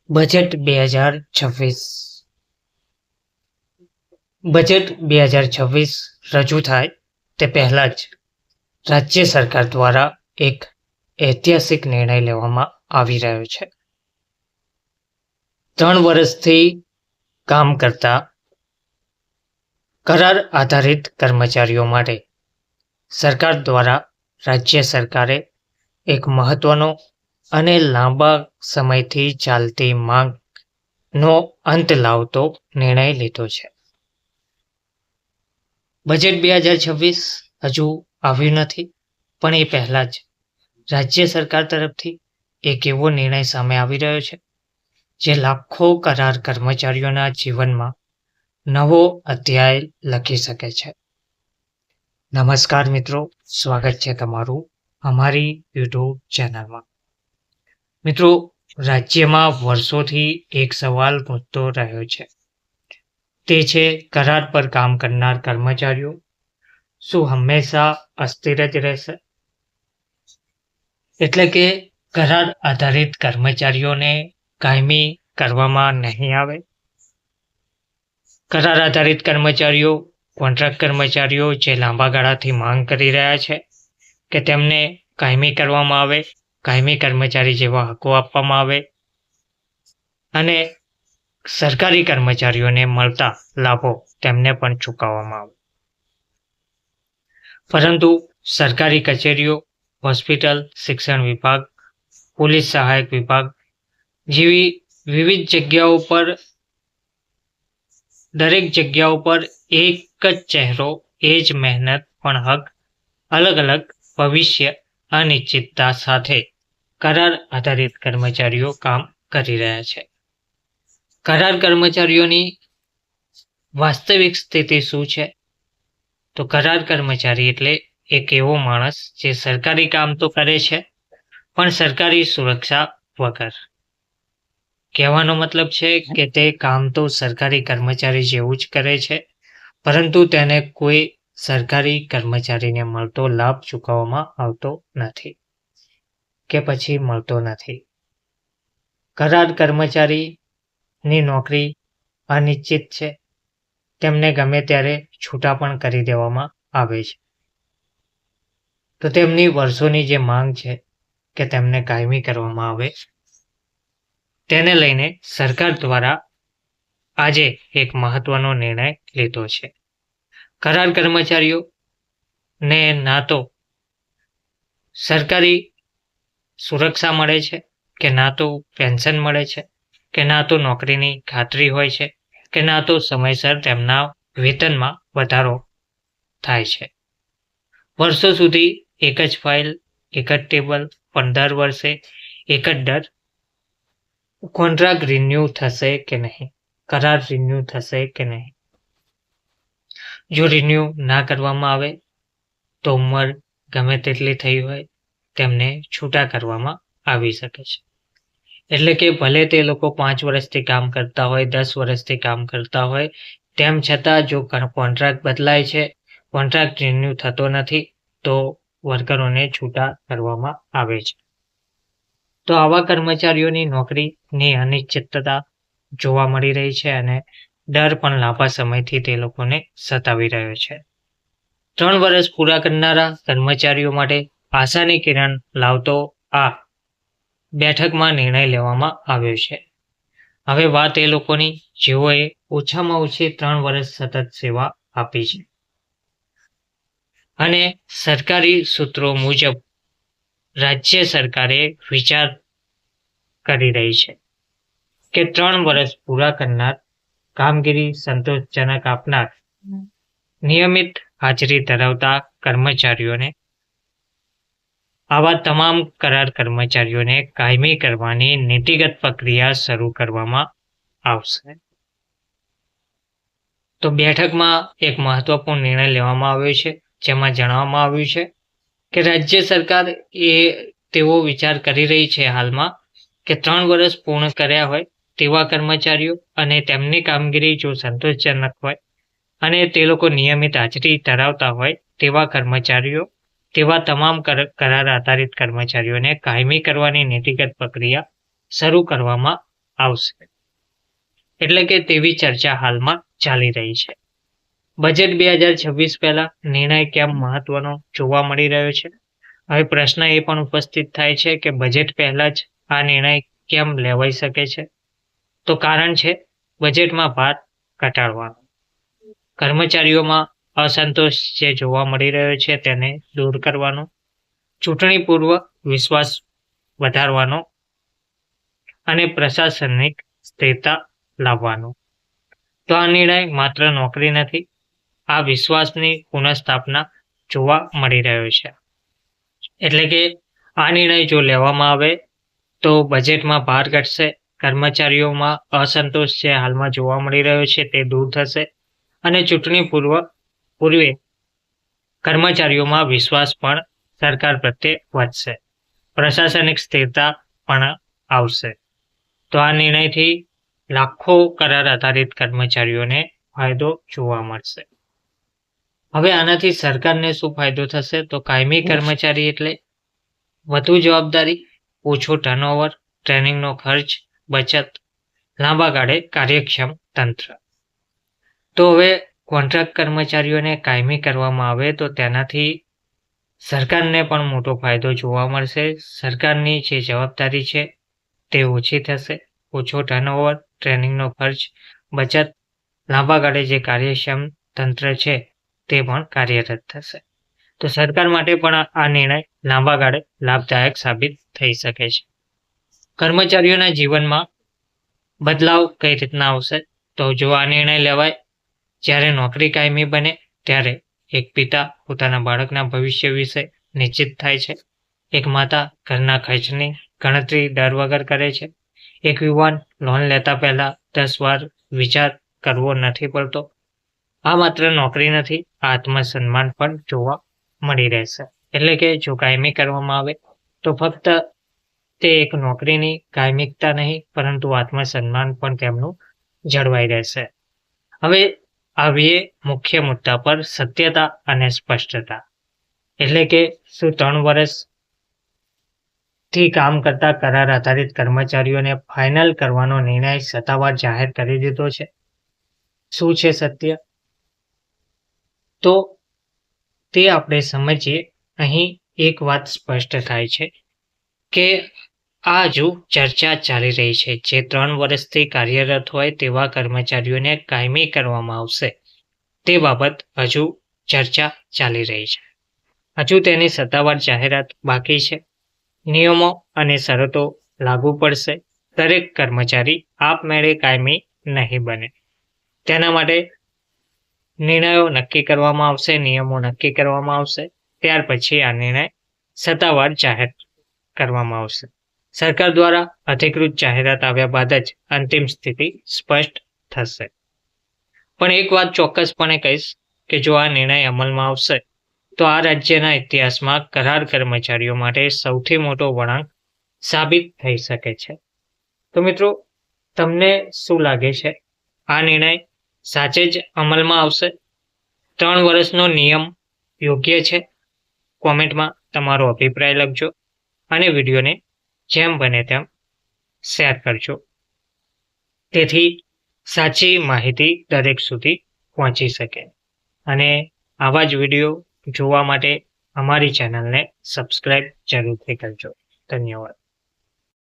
Budget 2026 budget 2026 રજૂ થાય તે પહેલા જ રાજ્ય સરકાર દ્વારા એક ઐતિહાસિક નિર્ણય લેવામાં આવી રહ્યો છે. 3 વર્ષથી કામ કરતા કરાર આધારિત કર્મચારીઓ માટે સરકાર દ્વારા રાજ્ય સરકારે એક મહત્વનો અને લાંબા સમયથી ચાલતી માંગનો અંત લાવતો નિર્ણય લીધો છે. બજેટ 2026 હજુ આવ્યું નથી, પણ એ પહેલા જ રાજ્ય સરકાર તરફથી એક એવો નિર્ણય સામે આવી રહ્યો છે જે લાખો કરાર કર્મચારીઓના જીવનમાં નવો અધ્યાય લખી શકે છે. નમસ્કાર મિત્રો, સ્વાગત છે તમારું અમારી યુટ્યુબ ચેનલમાં. મિત્રો, રાજ્યમાં વર્ષોથી એક સવાલ પૂછતો રહ્યો છે, તે છે કરાર પર કામ કરનાર કર્મચારીઓ શું હંમેશા અસ્થિર જ રહેશે? એટલે કે કરાર આધારિત કર્મચારીઓને કાયમી કરવામાં નહીં આવે. કરાર આધારિત કર્મચારીઓ, કોન્ટ્રાક્ટ કર્મચારીઓ જે લાંબા ગાળાથી માંગ કરી રહ્યા છે કે તેમને કાયમી કરવામાં આવે, કાયમી કર્મચારી જેવા હકો આપવામાં આવે અને સરકારી કર્મચારીઓને મળતા લાભો તેમને પણ ચૂકવવામાં આવે. પરંતુ સરકારી કચેરીઓ, હોસ્પિટલ, શિક્ષણ વિભાગ, પોલીસ સહાયક વિભાગ જેવી વિવિધ જગ્યાઓ પર દરેક જગ્યાઓ પર એક જ ચહેરો, એ જ મહેનત પણ હક અલગ અલગ ભવિષ્ય અનિશ્ચિતતા સાથે કરાર આધારિત કર્મચારીઓ કામ કરી રહ્યા છે. કરાર કર્મચારીઓની વાસ્તવિક સ્થિતિ શું છે? તો કરાર કર્મચારી એટલે એક એવો માણસ જે સરકારી કામ તો કરે છે પણ સરકારી સુરક્ષા વગર. કહેવાનો મતલબ છે કે તે કામ તો સરકારી કર્મચારી જેવું જ કરે છે, પરંતુ તેને કોઈ સરકારી કર્મચારીને મળતો લાભ ચૂકવવામાં આવતો નથી કે પછી મળતો નથી. કરાર કર્મચારીની નોકરી અનિશ્ચિત છે, તેમને ગમે ત્યારે છૂટા પણ કરી દેવામાં આવે છે. તો તેમની વર્ષોની જે માંગ છે કે તેમને કાયમી કરવામાં આવે, તેને લઈને સરકાર દ્વારા આજે એક મહત્વનો નિર્ણય લીધો છે. કરાર કર્મચારીઓને ના તો સરકારી સુરક્ષા મળે છે, કે ના તો પેન્શન મળે છે, કે ના તો નોકરીની ખાતરી હોય છે, કે ના તો સમયસર તેમના વેતનમાં વધારો થાય છે. વર્ષો સુધી એક જ ફાઇલ, એક જ ટેબલ, 15 વર્ષે એક જ દર. કોન્ટ્રાક્ટ રિન્યૂ થશે કે નહીં? કરાર રિન્યૂ થશે કે નહીં? જો રિન્યૂ ના કરવામાં આવે તો ઉંમર ગમે તેટલી થઈ હોય તેમને છૂટા કરવામાં આવી શકે છે. એટલે કે ભલે તે લોકો 5 વર્ષથી કામ કરતા હોય, 10 વર્ષથી કામ કરતા હોય, તેમ છતાં જો કોન્ટ્રાક્ટ બદલાય છે, કોન્ટ્રાક્ટ રિન્યૂ થતો નથી, તો વર્કરોને છૂટા કરવામાં આવે છે. તો આવા કર્મચારીઓની નોકરીની અનિશ્ચિતતા જોવા મળી રહી છે અને ડર પણ લાંબા સમયથી તે લોકોને સતાવી રહ્યો છે. 3 વર્ષ પૂરા કરનારા કર્મચારીઓ માટે આશાની કિરણ લાવતો આ બેઠકમાં નિર્ણય લેવામાં આવ્યો છે. હવે વાત એ લોકોની જેઓએ ઓછામાં ઓછી 3 વર્ષ સતત સેવા આપી છે અને સરકારી સૂત્રો મુજબ રાજ્ય સરકારે વિચાર કરી રહી છે કે 3 વર્ષ પૂરા કરનાર, કામગીરી સંતોષજનક આપનાર, નિયમિત હાજરી ધરાવતા કર્મચારીઓને આવા તમામ કરાર કર્મચારીઓને કાયમી કરવાની નીતિગત પ્રક્રિયા શરૂ કરવામાં આવશે. તો બેઠકમાં એક મહત્વપૂર્ણ નિર્ણય લેવામાં આવ્યો છે, જેમાં જણાવવામાં આવ્યું છે કે રાજ્ય સરકાર તેવો વિચાર કરી રહી છે હાલમાં કે 3 વર્ષ પૂર્ણ કર્યા હોય તેવા કર્મચારીઓ અને તેમની કામગીરી જો સંતોષજનક હોય અને તે લોકો નિયમિત હાજરી ધરાવતા હોય તેવા કર્મચારીઓ, તેવા તમામ કરાર આધારિત કર્મચારીઓને કાયમી કરવાની નીતિગત પ્રક્રિયા શરૂ કરવામાં આવશે. એટલે કે તેવી ચર્ચા હાલમાં ચાલી રહી છે. બજેટ 2026 પહેલા નિર્ણય કેમ મહત્વનો જોવા મળી રહ્યો છે? હવે પ્રશ્ન એ પણ ઉપસ્થિત થાય છે કે બજેટ પહેલા જ આ નિર્ણય કેમ લેવાઈ શકે છે? તો કારણ છે બજેટમાં ભાર ઘટાડવાનો. કર્મચારીઓમાં અસંતોષ જે જોવા મળી રહ્યો છે તેને દૂર કરવાનો, ચૂંટણી પૂર્વ વિશ્વાસ વધારવાનો અને પ્રશાસનિક સ્થિરતા લાવવાનો. તો આ નિર્ણય માત્ર નોકરી નથી, આ વિશ્વાસની પુનઃસ્થાપના જોવા મળી રહ્યો છે. એટલે કે આ નિર્ણય જો લેવામાં આવે તો બજેટમાં ભાર ઘટશે, કર્મચારીઓમાં અસંતોષ જે હાલમાં જોવા મળી રહ્યો છે તે દૂર થશે અને ચૂંટણી પૂર્વે કર્મચારીઓમાં વિશ્વાસ પણ સરકાર પ્રત્યે વધશે, પ્રશાસનિક સ્થિરતા પણ આવશે. તો આ નિર્ણયથી લાખો કરાર આધારિત કર્મચારીઓને ફાયદો જોવા મળશે. હવે આનાથી સરકારને શું ફાયદો થશે? તો કાયમી કર્મચારી એટલે વધુ જવાબદારી, ઓછો ટર્નઓવર, ટ્રેનિંગનો ખર્ચ, બચત, લાંબા ગાળે કાર્યક્ષમ તંત્ર. તો હવે કોન્ટ્રાક્ટ કર્મચારીઓને કાયમી કરવામાં આવે તો તેનાથી સરકારને પણ મોટો ફાયદો જોવા મળશે. સરકારની જે જવાબદારી છે તે ઓછી થશે, ઓછો ટર્નઓવર, ટ્રેનિંગનો ખર્ચ, બચત, લાંબા ગાળે જે કાર્યક્ષમ તંત્ર છે તે પણ કાર્યરત થશે. તો સરકાર માટે પણ આ નિર્ણય લાંબા ગાળે લાભદાયક સાબિત થઈ શકે છે. કર્મચારીઓના જીવનમાં બદલાવ કઈ રીતના આવશે? તો જો આ નિર્ણય લેવાય જ્યારે નોકરી કાયમી બને ત્યારે એક પિતા પોતાના બાળકના ભવિષ્ય વિશે નિશ્ચિત થાય છે, એક માતા ઘરના ખર્ચની ગણતરી દર વગર કરે છે, એક યુવાન લોન લેતા પહેલા 10 વાર વિચાર કરવો નથી પડતો. આ માત્ર નોકરી નથી, આત્મસન્માન પણ જોવા મળી રહેશે. એટલે કે જો કાયમી કરવામાં આવે તો ફક્ત તે એક નોકરીની કાયમિકતા નહીં પરંતુ આત્મસન્માન પણ તેમનું જળવાઈ રહેશે. હવે આવીએ મુખ્ય મુદ્દા પર, સત્યતા અને સ્પષ્ટતા. એટલે કે શું 3 વર્ષથી કામ કરતા કરાર આધારિત કર્મચારીઓને ફાઇનલ કરવાનો નિર્ણય સત્તાવાર જાહેર કરી દીધો છે? શું છે સત્ય? તો તે આપણે સમજીએ. અહીં એક વાત સ્પષ્ટ થાય છે કે આ હજુ ચર્ચા ચાલી રહી છે. જે 3 વર્ષથી કાર્યરત હોય તેવા કર્મચારીઓને કાયમી કરવામાં આવશે તે બાબત હજુ ચર્ચા ચાલી રહી છે. હજુ તેની સત્તાવાર જાહેરાત બાકી છે. નિયમો અને શરતો લાગુ પડશે. દરેક કર્મચારી આપમેળે કાયમી નહીં બને. તેના માટે નિર્ણયો નક્કી કરવામાં આવશે, નિયમો નક્કી કરવામાં આવશે. ત્યાર પછી આ નિર્ણય સત્તાવાર જાહેર કરવામાં આવશે. સરકાર દ્વારા અધિકૃત જાહેરાત આવ્યા બાદ જ અંતિમ સ્થિતિ સ્પષ્ટ થશે. પણ એક વાત ચોક્કસપણે કહીશ કે જો આ નિર્ણય અમલમાં આવશે તો આ રાજ્યના ઇતિહાસમાં કરાર કર્મચારીઓ માટે સૌથી મોટો વળાંક સાબિત થઈ શકે છે. તો મિત્રો, તમને શું લાગે છે? આ નિર્ણય સાચે જ અમલમાં આવશે? 3 વર્ષનો નિયમ યોગ્ય છે? કોમેન્ટમાં તમારો અભિપ્રાય લખજો અને વિડીયોને જેમ બને તેમ શેર કરજો, તેથી સાચી માહિતી દરેક સુધી પહોંચી શકે. અને આવા જ વિડીયો જોવા માટે અમારી ચેનલને સબસ્ક્રાઇબ જરૂરથી કરજો. ધન્યવાદ.